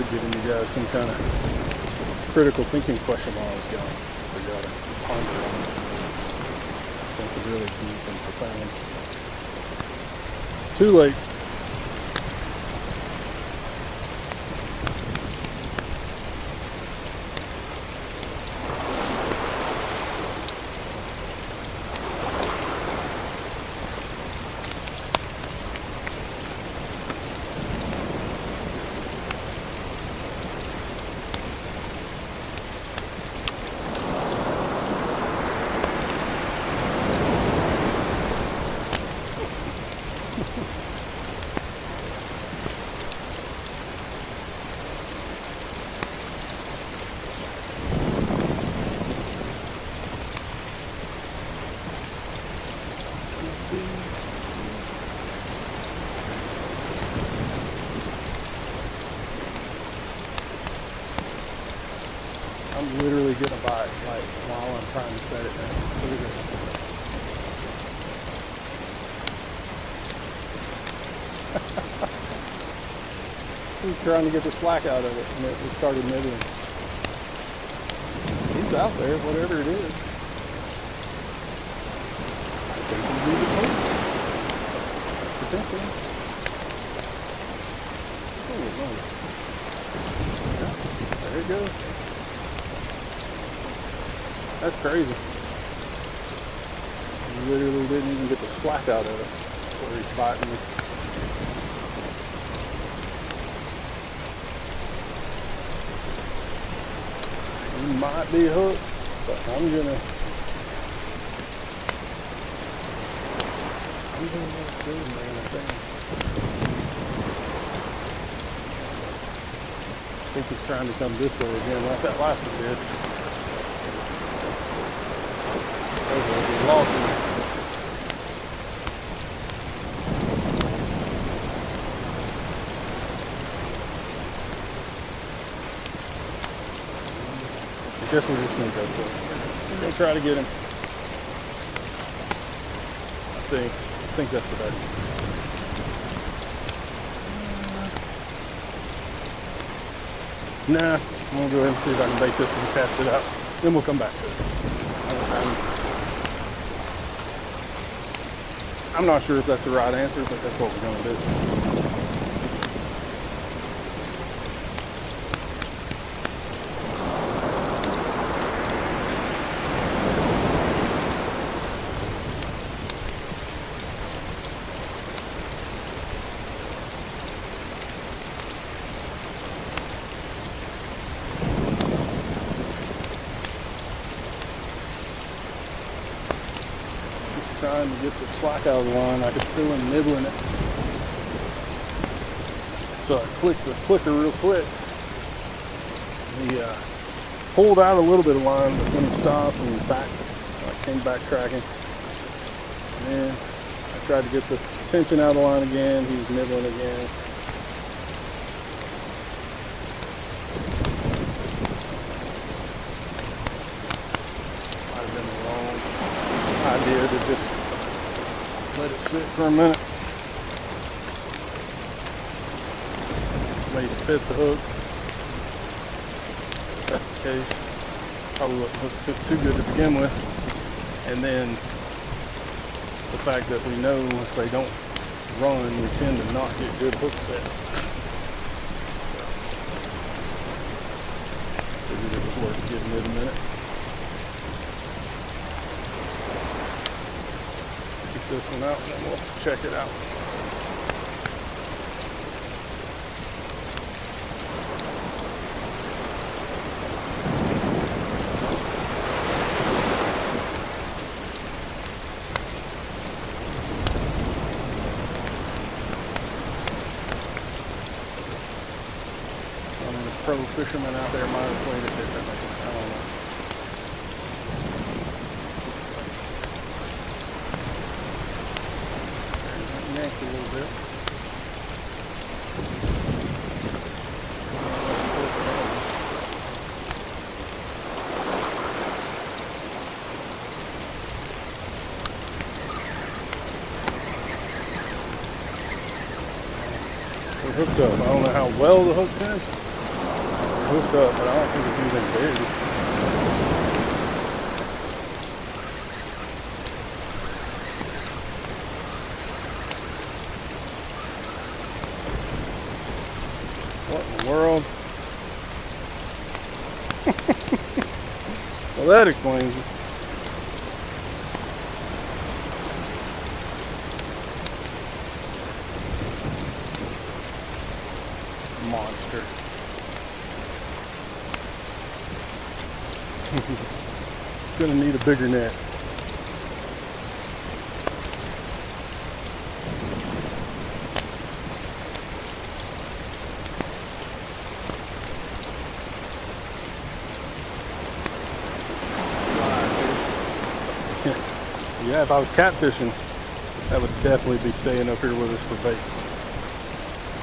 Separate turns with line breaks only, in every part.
giving you guys some kind of critical thinking question while I was gone for y'all to ponder on. Something really deep and profound. Too late. I'm literally gonna buy it like while I'm trying to set it down. Look at this. He's trying to get the slack out of it, and it started nibbling. He's out there, whatever it is. I think he's even hooked. Potentially. Holy moly. Yeah, there it goes. That's crazy. He literally didn't even get the slack out of it before he's biting me. He might be hooked, but I'm gonna let it see him, man, I think he's trying to come this way again like that last one did. We lost him. I guess we're just gonna go for it. We're gonna try to get him. I think that's the best. Nah, I'm gonna go ahead and see if I can bait this one and cast it out. Then we'll come back to it. I'm not sure if that's the right answer, but that's what we're gonna do. Trying to get the slack out of the line. I could feel him nibbling it. So I clicked the clicker real quick. He pulled out a little bit of line, but then he stopped and came back tracking. And then I tried to get the tension out of the line again. He was nibbling again. Might have been the wrong idea to just let it sit for a minute. May spit the hook. That's the case. Probably wasn't hooked too good to begin with. And then the fact that we know if they don't run, we tend to not get good hook sets. So figured it was worth giving it a minute. This one out and then we'll check it out. Some pro fishermen out there might have played it differently. I don't know. Yanked a little bit. We're hooked up. I don't know how well the hook's in, hooked up, but I don't think it's anything big. What in the world? Well, that explains it. Monster. Gonna need a bigger net. Yeah, if I was catfishing, that would definitely be staying up here with us for bait.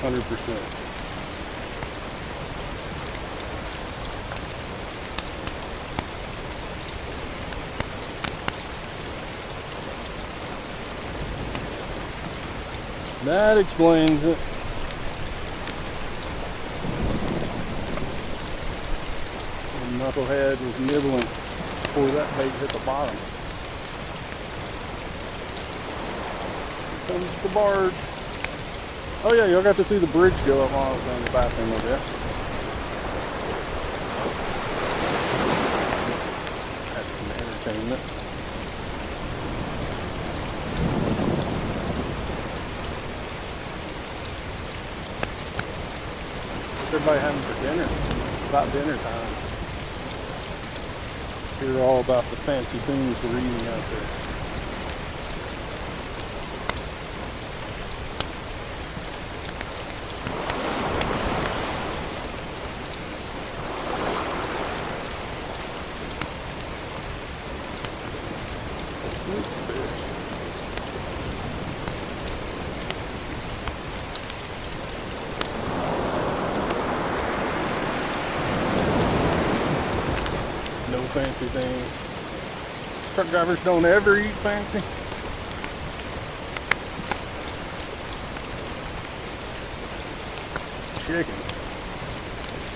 100%. That explains it. The knucklehead was nibbling before that bait hit the bottom. Here comes the barge. Oh yeah, y'all got to see the bridge go up while I was down in the bathroom, I guess. That's some entertainment. What's everybody having for dinner? It's about dinner time. Let's hear all about the fancy things we're eating out there. Good fish. No fancy things. Truck drivers don't ever eat fancy. Chicken.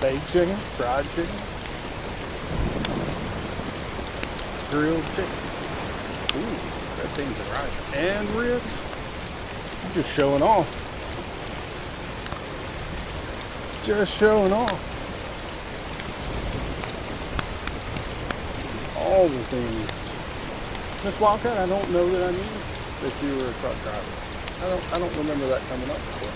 Baked chicken, fried chicken, grilled chicken. Ooh, that thing's a rice. And ribs. I'm just showing off. Just showing off. All the things. Miss Wildcat, I don't know that I knew that you were a truck driver. I don't remember that coming up before.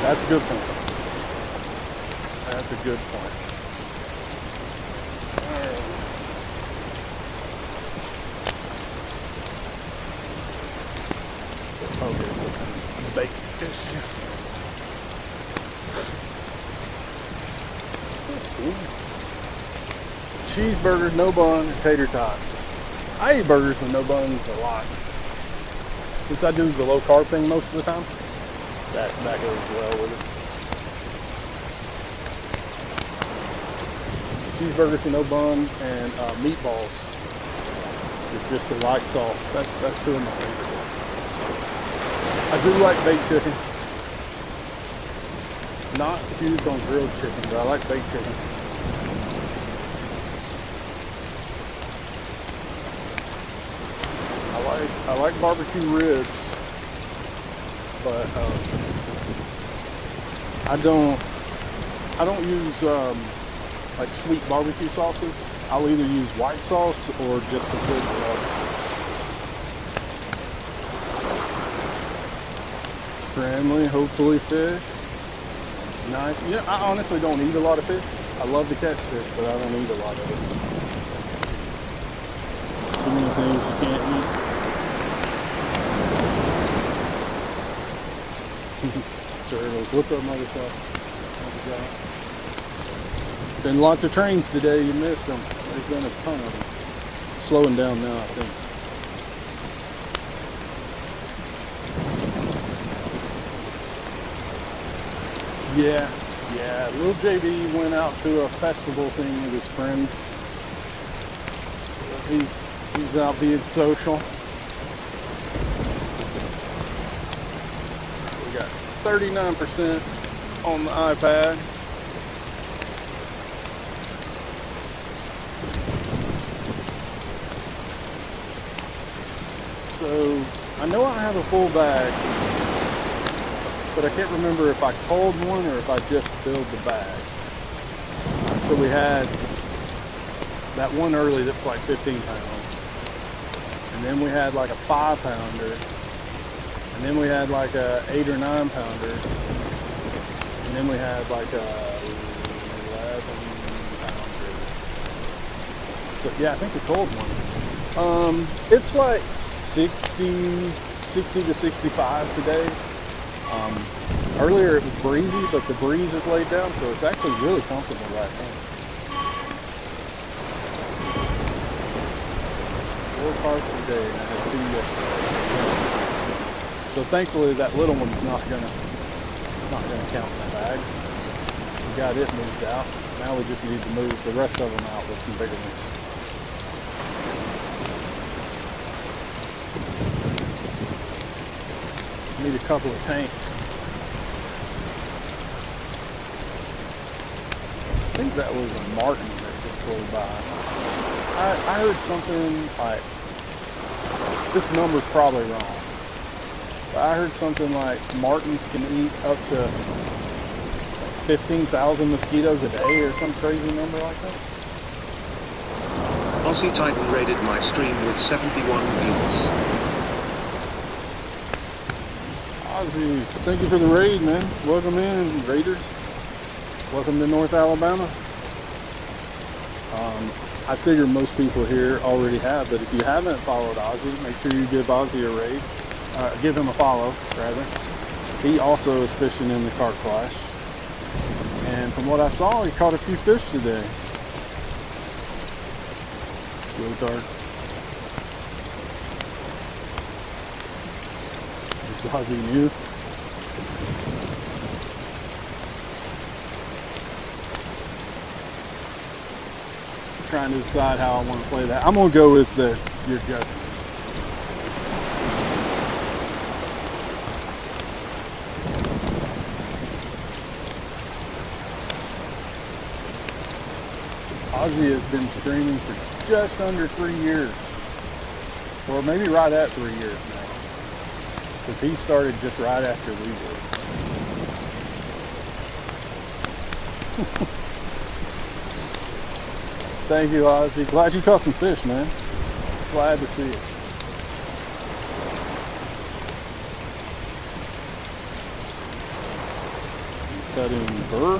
That's a good point. That's a good point. Alright. So, okay, so baked fish. That's cool. Cheeseburger, no bun, or tater tots. I eat burgers with no buns a lot. Since I do the low carb thing most of the time, that goes well with it. Cheeseburgers with no bun and meatballs with just a light sauce. That's two of my favorites. I do like baked chicken. Not huge on grilled chicken, but I like baked chicken. I like barbecue ribs, but I don't use like sweet barbecue sauces. I'll either use white sauce or just complete rub. Family, hopefully fish. Nice. Yeah, I honestly don't eat a lot of fish. I love to catch fish, but I don't eat a lot of it. Too many things you can't eat. Turtles. What's up, Mother Chuck? How's it going? Been lots of trains today. You missed them. There's been a ton of them. Slowing down now, I think. Yeah. Little JB went out to a festival thing with his friends. So he's out being social. 39% on the iPad. So I know I have a full bag, but I can't remember if I cold one or if I just filled the bag. So we had that one early that was like 15 pounds. And then we had like a 5-pounder. And then we had like a 8 or 9 pounder. And then we had like a 11 pounder. So yeah, I think we cold one. It's like 60 to 65 today. Earlier it was breezy, but the breeze is laid down, so it's actually really comfortable right now. 4 carp today, and I had 2 yesterday. So thankfully that little one's not gonna count in the bag. We got it moved out. Now we just need to move the rest of them out with some bigger ones. Need a couple of tanks. I think that was a martin that just flew by. I heard something like, this number's probably wrong, but I heard something like martins can eat up to 15,000 mosquitoes a day or some crazy number like that.
Aussie Titan raided my stream with 71 views.
Ozzy, thank you for the raid, man. Welcome in, Raiders. Welcome to North Alabama. I figure most people here already have, but if you haven't followed Ozzy, make sure you give Ozzy a raid. Give him a follow, rather. He also is fishing in the Carp Clash. And from what I saw, he caught a few fish today. Rotard. Is Ozzy new? Trying to decide how I want to play that. I'm gonna go with your joking. Ozzy has been streaming for just under 3 years, or maybe right at 3 years now, because he started just right after we did. Thank you, Ozzy. Glad you caught some fish, man. Glad to see it. Cutting burr.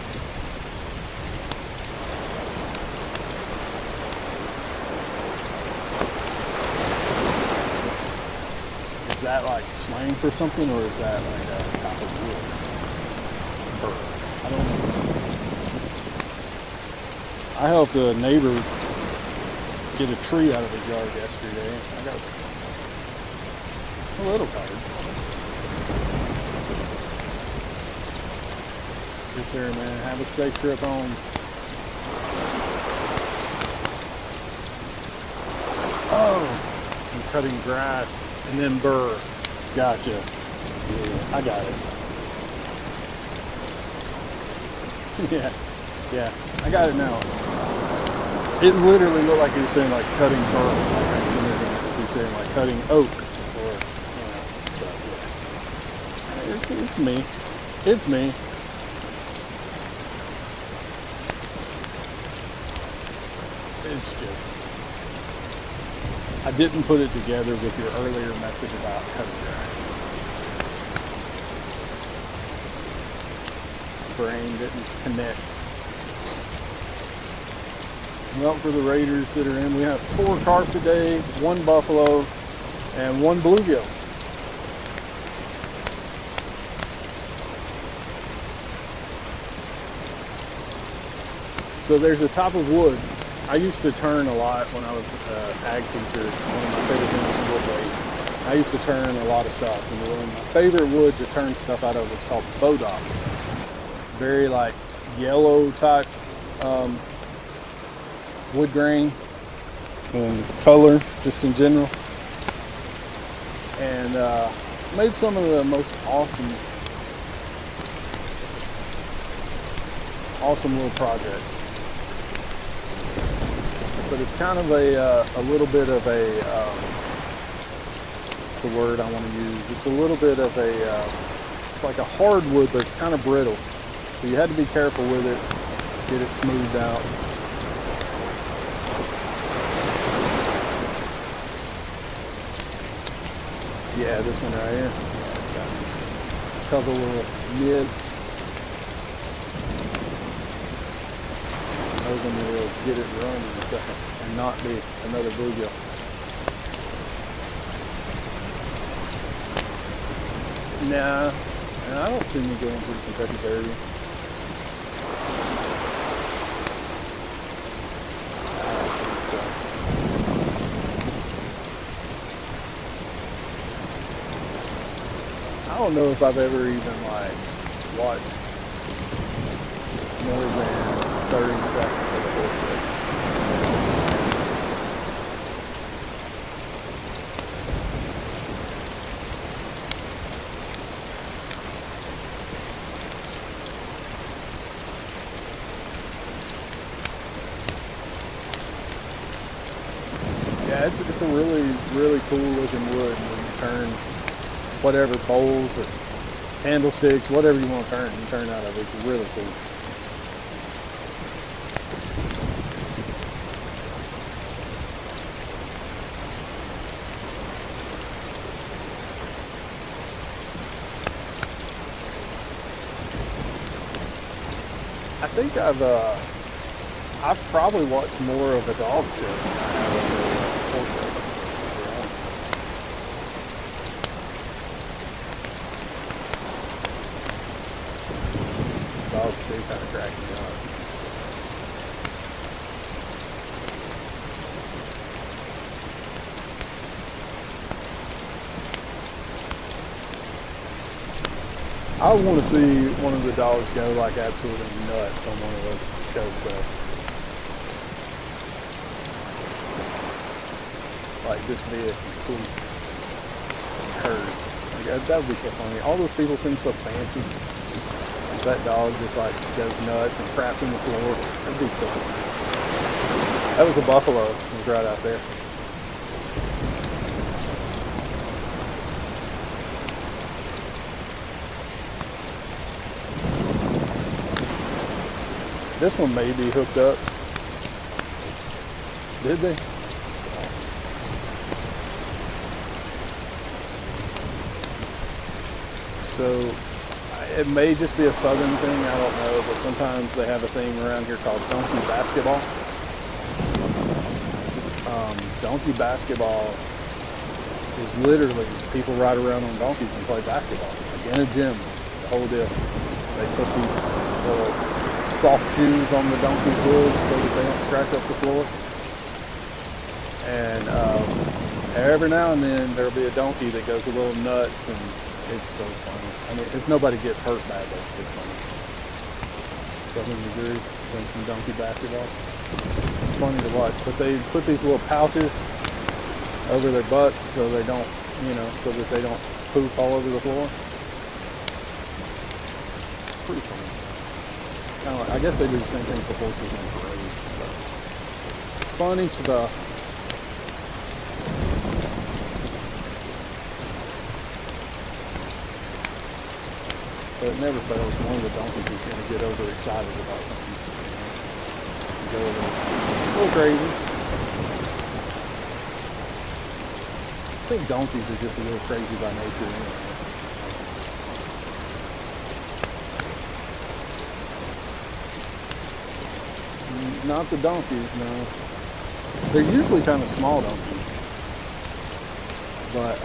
Is that like slang for something, or is that like a type of wood? Burr. I don't know. I helped a neighbor get a tree out of his yard yesterday. I got a little tired. Just there, man. Have a safe trip home. Oh, I'm cutting grass and then burr. Gotcha. Yeah, I got it. Yeah, I got it now. It literally looked like he was saying like cutting burr. Like it's in there. Is he saying like cutting oak? Or, so yeah. It's me. It's me. It's just, I didn't put it together with your earlier message about cutting grass. Brain didn't connect. Well, for the Raiders that are in, we have 4 carp today, 1 buffalo, and 1 bluegill. So there's a type of wood. I used to turn a lot when I was an ag teacher. One of my favorite things was wood weight. I used to turn a lot of stuff. And one of my favorite wood to turn stuff out of was called bodock. Very like yellow type wood grain and color just in general, and made some of the most awesome awesome little projects. But it's kind of a little bit of a, what's the word I want to use? It's a little bit of a, it's like a hardwood, but it's kind of brittle. So you had to be careful with it, get it smoothed out. Yeah, this one right here. It's got a couple little nibs. Hoping we'll get it running in a second and not be another bluegill. Nah, I don't see me going to the Kentucky Derby. I don't think so. I don't know if I've ever even like watched more than 30 seconds of a horse race. Yeah, it's a really cool looking wood when you turn whatever bowls or candlesticks, whatever you want to turn out of it. It's really cool. I think I've probably watched more of a dog show than I have of a horse race, to be honest. Dogs do kind of crack me up. I want to see one of the dogs go like absolutely nuts on one of those show stuff. Like just be a complete turd. Like, that would be so funny. All those people seem so fancy. That dog just like goes nuts and craps on the floor. That'd be so funny. That was a buffalo. It was right out there. This one may be hooked up. Did they? That's awesome. So it may just be a southern thing, I don't know, but sometimes they have a thing around here called donkey basketball. Donkey basketball is literally people ride around on donkeys and play basketball, like in a gym, the whole deal. They put these little soft shoes on the donkey's hooves so that they don't scratch up the floor. And every now and then there'll be a donkey that goes a little nuts, and it's so funny. I mean, if nobody gets hurt badly, it's funny. Southern Missouri playing some donkey basketball. It's funny to watch, but they put these little pouches over their butts so they don't, so that they don't poop all over the floor. Pretty funny. I guess they do the same thing for horses and parades. But funny stuff. But it never fails. One of the donkeys is going to get overexcited about something. Go a little crazy. I think donkeys are just a little crazy by nature anyway. Not the donkeys, no. They're usually kind of small donkeys. But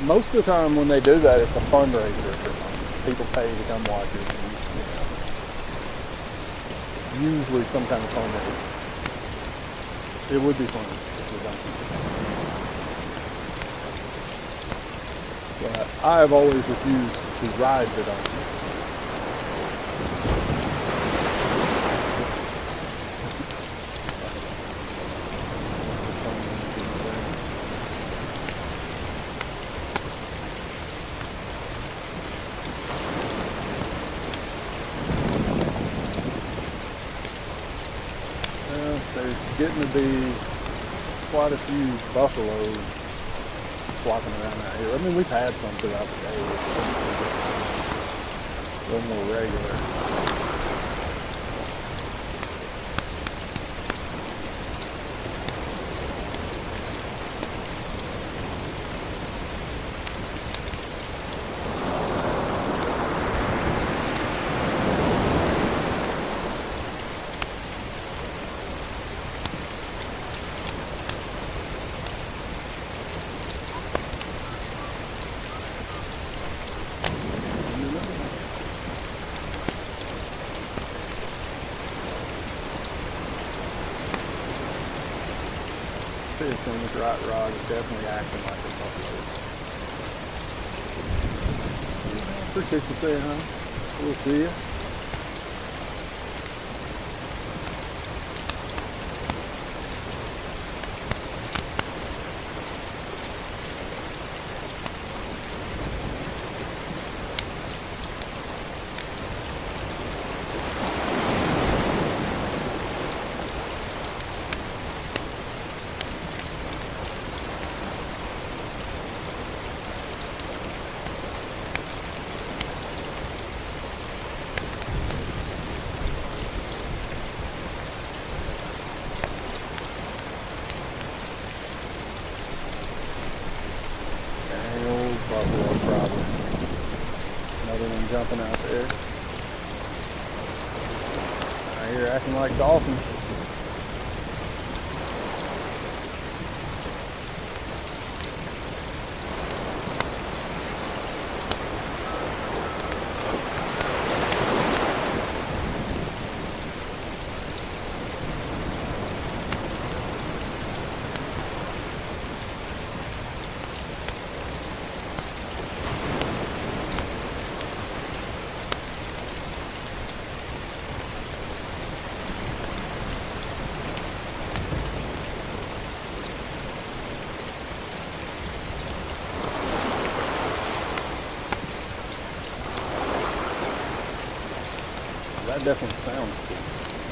most of the time when they do that, it's a fundraiser for something. People pay to come watch it. And, it's usually some kind of fundraiser. It would be fun if it's a donkey. But I have always refused to ride the donkey. getting to be quite a few buffalo flocking around out here. I mean, we've had some throughout the day, but it seems to be a little more regular. Fish on this right rod is definitely acting like a buffalo. Appreciate you saying hi. We'll see you. Buffalo problem. Another one jumping out there. Out here acting like dolphins. That definitely sounds cool.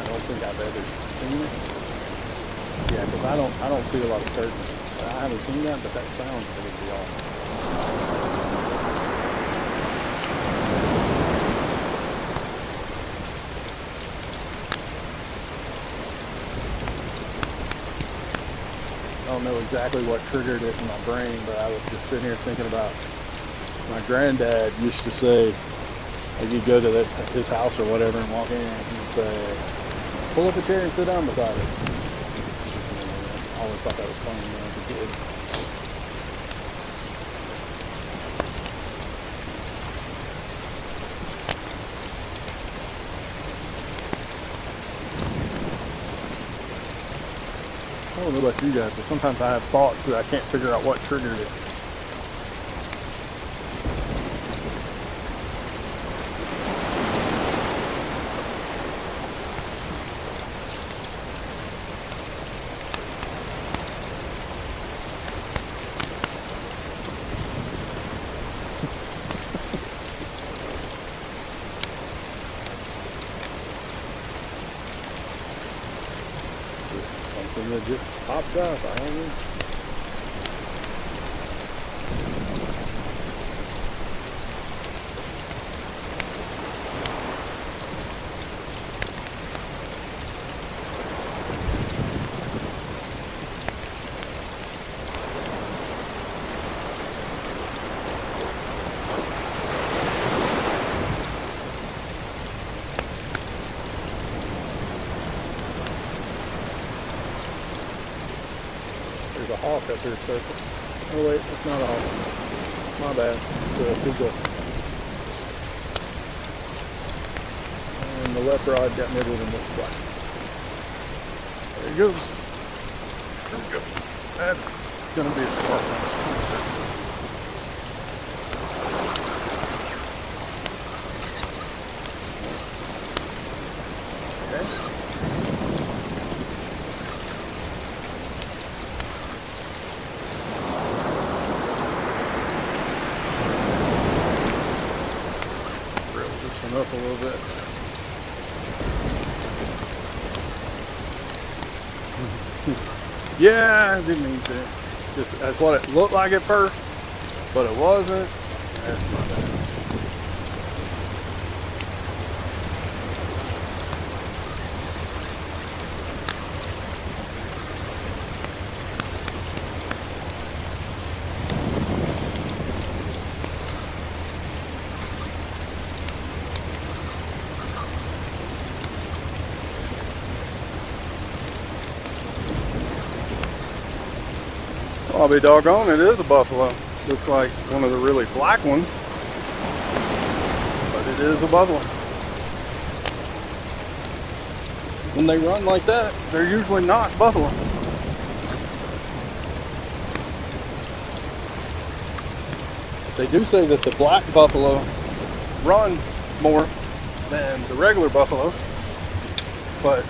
I don't think I've ever seen it. Yeah, because I don't see a lot of sturgeon. I haven't seen that, but that sounds like it'd be awesome. I don't know exactly what triggered it in my brain, but I was just sitting here thinking about my granddad used to say, like, you'd go to his house or whatever and walk in and he'd say, pull up a chair and sit down beside it. I always thought that was funny when I was a kid. I don't know about you guys, but sometimes I have thoughts that I can't figure out what triggered it. Something that just pops up. I don't know. There's a hawk up here circling. Oh wait, it's not a hawk. My bad. It's a seagull. And the left rod got nibbled and looks like. There he goes. There we go. That's gonna be a hawk. This one up a little bit. Yeah, I didn't mean to. Just that's what it looked like at first, but it wasn't. That's my bad. I'll be doggone, it is a buffalo. Looks like one of the really black ones, but it is a buffalo. When they run like that, they're usually not buffalo. They do say that the black buffalo run more than the regular buffalo, but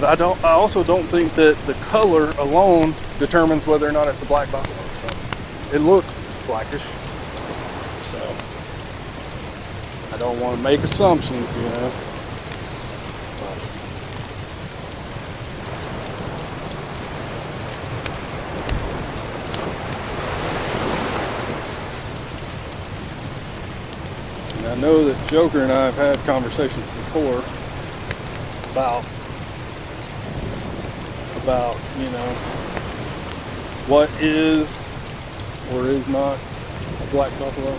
I also don't think that the color alone determines whether or not it's a black buffalo. So it looks blackish. So I don't want to make assumptions, you know. But and I know that Joker and I have had conversations before about, you know, what is or is not a black buffalo.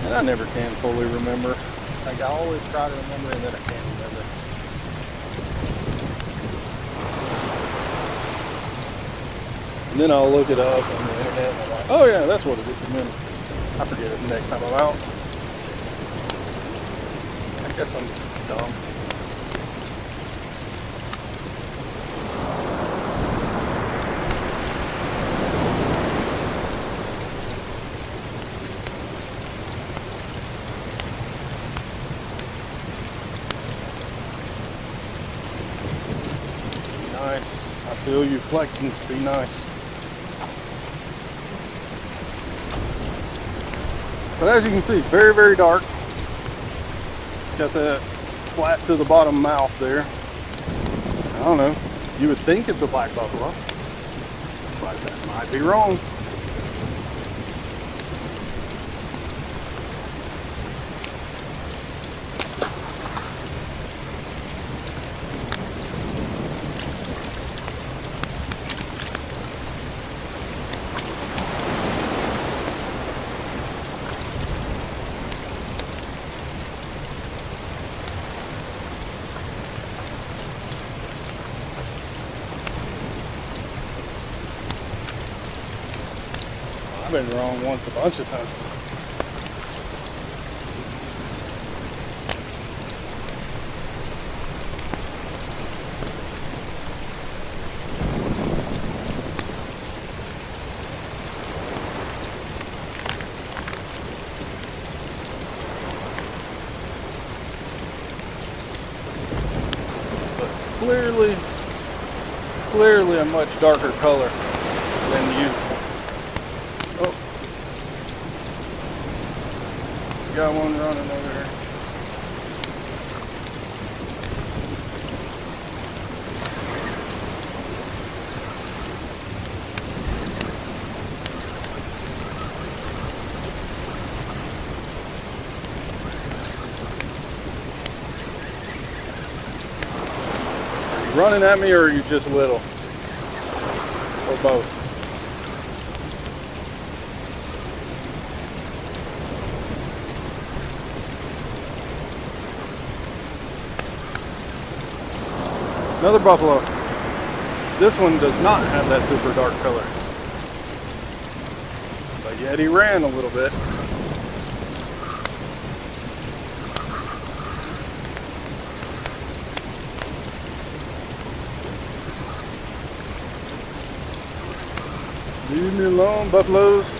And I never can fully remember. Like, I always try to remember and then I can't remember. And then I'll look it up on the internet and I'm like, oh yeah, that's what it is. And then I forget it the next time I'm out. I guess I'm dumb. Nice. I feel you flexing. Be nice. But as you can see, very, very dark. Got that flat to the bottom mouth there. I don't know. You would think it's a black buffalo, but that might be wrong. I've been wrong once a bunch of times. But clearly a much darker color than usual. Oh, got one running over here. Are you running at me or are you just little? Or both? Another buffalo. This one does not have that super dark color. But yet he ran a little bit. Leave me alone, buffaloes.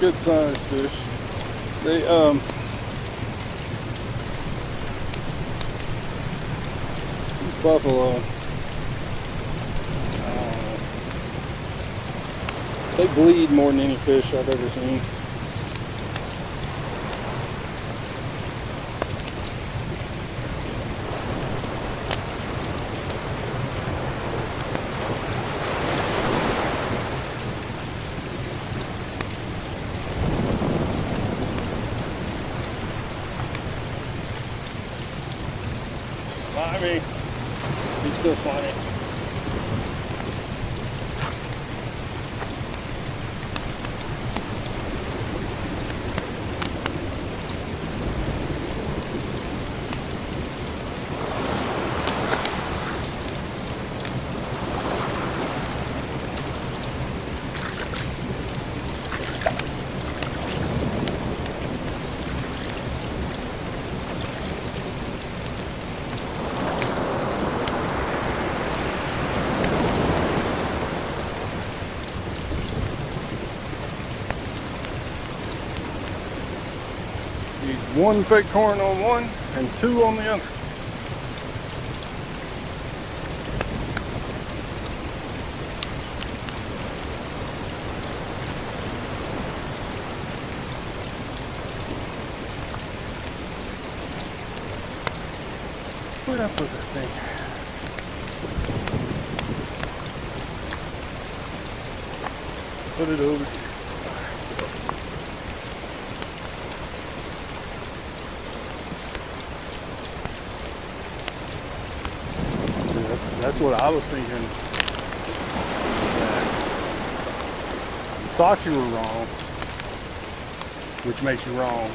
good sized fish. They these buffalo, they bleed more than any fish I've ever seen. Slimy. He's still slimy. Need one fake corn on one and two on the other. Where'd I put that thing? Put it over here. That's what I was thinking. That you thought you were wrong, which makes you wrong.